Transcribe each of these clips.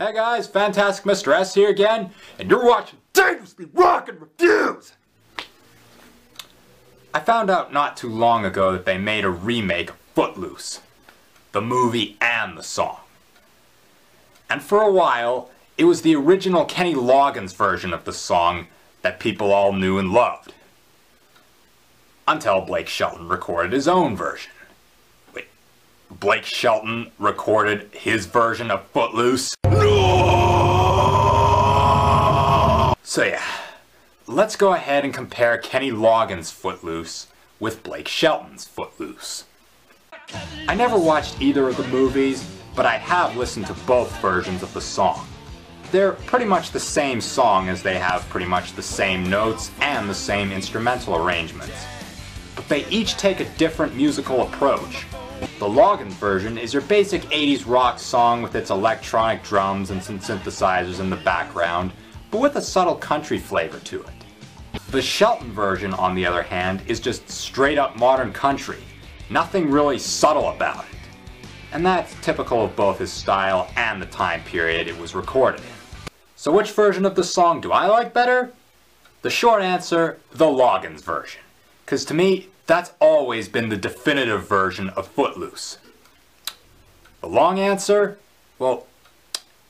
Hey guys, Fantastic Mr. S here again, and you're watching Dangerously Rockin' Reviews! I found out not too long ago that they made a remake of Footloose, the movie and the song. And for a while, it was the original Kenny Loggins version of the song that people all knew and loved. Until Blake Shelton recorded his own version. Wait, Blake Shelton recorded his version of Footloose? No! So yeah, let's go ahead and compare Kenny Loggins' Footloose with Blake Shelton's Footloose. I never watched either of the movies, but I have listened to both versions of the song. They're pretty much the same song, as they have pretty much the same notes and the same instrumental arrangements. But they each take a different musical approach. The Loggins version is your basic 80s rock song with its electronic drums and some synthesizers in the background, but with a subtle country flavor to it. The Shelton version, on the other hand, is just straight up modern country. Nothing really subtle about it. And that's typical of both his style and the time period it was recorded in. So which version of the song do I like better? The short answer, the Loggins version. 'Cause to me, that's always been the definitive version of Footloose. The long answer? Well,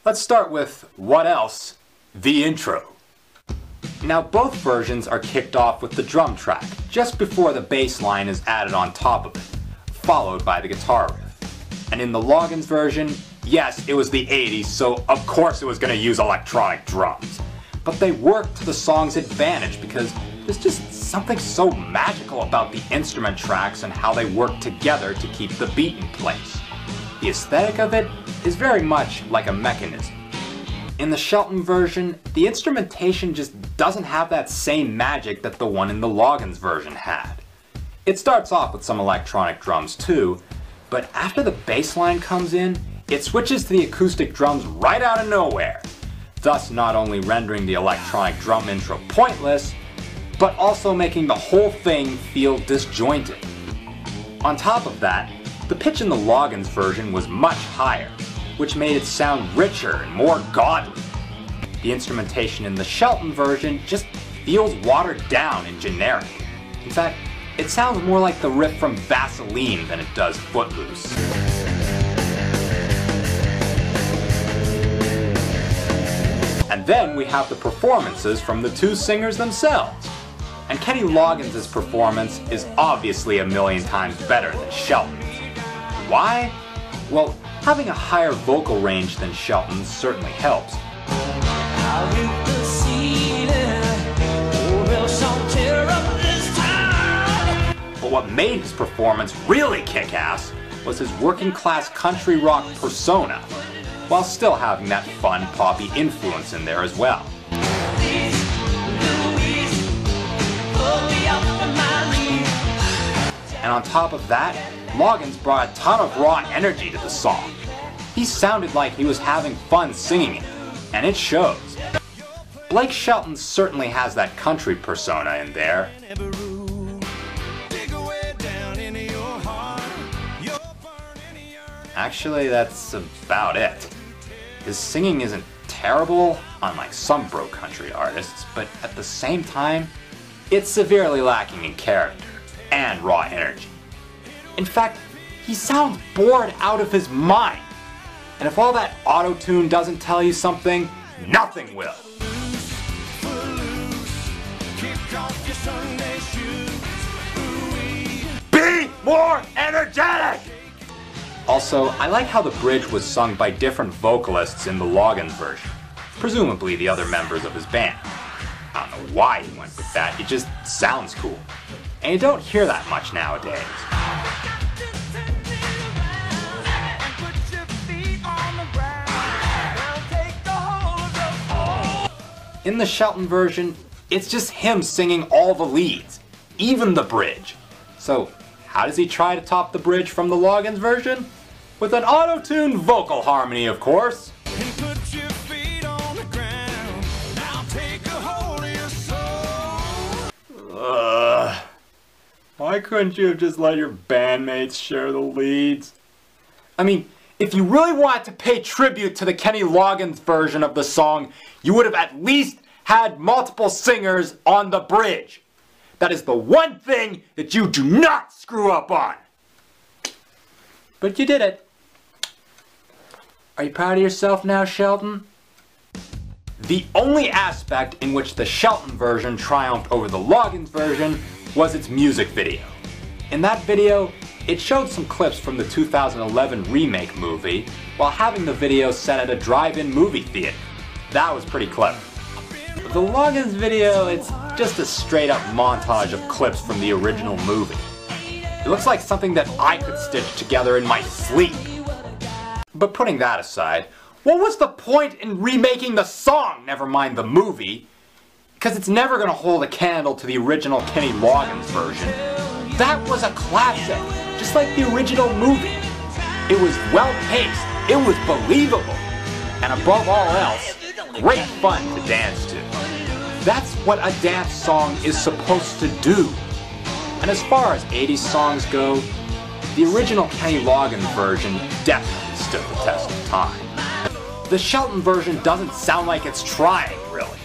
let's start with what else? The intro. Now both versions are kicked off with the drum track, just before the bass line is added on top of it, followed by the guitar riff. And in the Loggins version, yes, it was the 80s, so of course it was going to use electronic drums. But they worked to the song's advantage because there's just something so magical about the instrument tracks and how they work together to keep the beat in place. The aesthetic of it is very much like a mechanism. In the Shelton version, the instrumentation just doesn't have that same magic that the one in the Loggins version had. It starts off with some electronic drums too, but after the bass line comes in, it switches to the acoustic drums right out of nowhere, thus not only rendering the electronic drum intro pointless, but also making the whole thing feel disjointed. On top of that, the pitch in the Loggins version was much higher, which made it sound richer and more godly. The instrumentation in the Shelton version just feels watered down and generic. In fact, it sounds more like the riff from Vaseline than it does Footloose. And then we have the performances from the two singers themselves. And Kenny Loggins' performance is obviously a million times better than Shelton's. Why? Well, having a higher vocal range than Shelton's certainly helps. But what made his performance really kick-ass was his working-class country rock persona, while still having that fun poppy influence in there as well. And on top of that, Loggins brought a ton of raw energy to the song. He sounded like he was having fun singing it, and it shows. Blake Shelton certainly has that country persona in there. Actually, that's about it. His singing isn't terrible, unlike some bro country artists, but at the same time, it's severely lacking in character and raw energy. In fact, he sounds bored out of his mind. And if all that auto-tune doesn't tell you something, nothing will. Be more energetic! Also, I like how the bridge was sung by different vocalists in the Loggins version, presumably the other members of his band. I don't know why he went with that, it just sounds cool. And you don't hear that much nowadays. In the Shelton version, it's just him singing all the leads, even the bridge. So, how does he try to top the bridge from the Loggins version? With an auto-tuned vocal harmony, of course. Why couldn't you have just let your bandmates share the leads? I mean, If you really wanted to pay tribute to the Kenny Loggins version of the song, you would have at least had multiple singers on the bridge. That is the one thing that you do not screw up on. But you did it. Are you proud of yourself now, Shelton? The only aspect in which the Shelton version triumphed over the Loggins version was its music video. In that video, it showed some clips from the 2011 remake movie while having the video set at a drive-in movie theater. That was pretty clever. With the Loggins video, it's just a straight-up montage of clips from the original movie. It looks like something that I could stitch together in my sleep. But putting that aside, what was the point in remaking the song, never mind the movie? Because it's never going to hold a candle to the original Kenny Loggins version. That was a classic, just like the original movie. It was well-paced, it was believable, and above all else, great fun to dance to. That's what a dance song is supposed to do. And as far as 80s songs go, the original Kenny Loggins version definitely stood the test of time. The Shelton version doesn't sound like it's trying, really.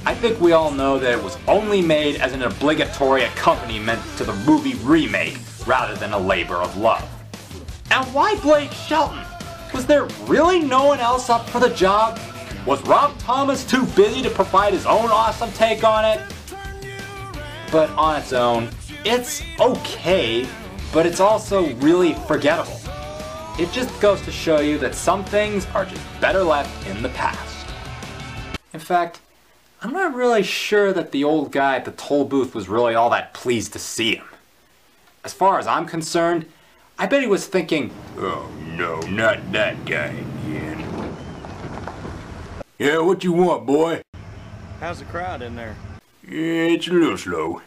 I think we all know that it was only made as an obligatory accompaniment to the movie remake rather than a labor of love. And why Blake Shelton? Was there really no one else up for the job? Was Rob Thomas too busy to provide his own awesome take on it? But on its own, it's okay, but it's also really forgettable. It just goes to show you that some things are just better left in the past. In fact, I'm not really sure that the old guy at the toll booth was really all that pleased to see him. As far as I'm concerned, I bet he was thinking, oh no, not that guy again. Yeah, what you want, boy? How's the crowd in there? Yeah, it's a little slow.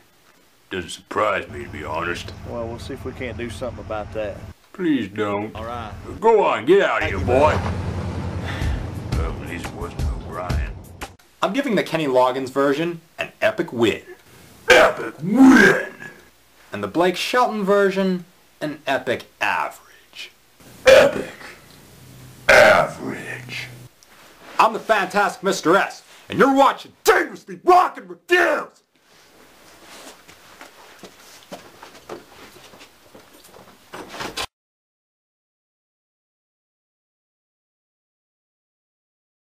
Doesn't surprise me, to be honest. Well, we'll see if we can't do something about that. Please don't. All right. Go on, get out of here, boy. Well, at least it wasn't O'Brien. I'm giving the Kenny Loggins version an epic win. Epic win! And the Blake Shelton version, an epic average. Epic average. I'm the fantastic Mr. S, and you're watching Dangerously Rockin' Reviews!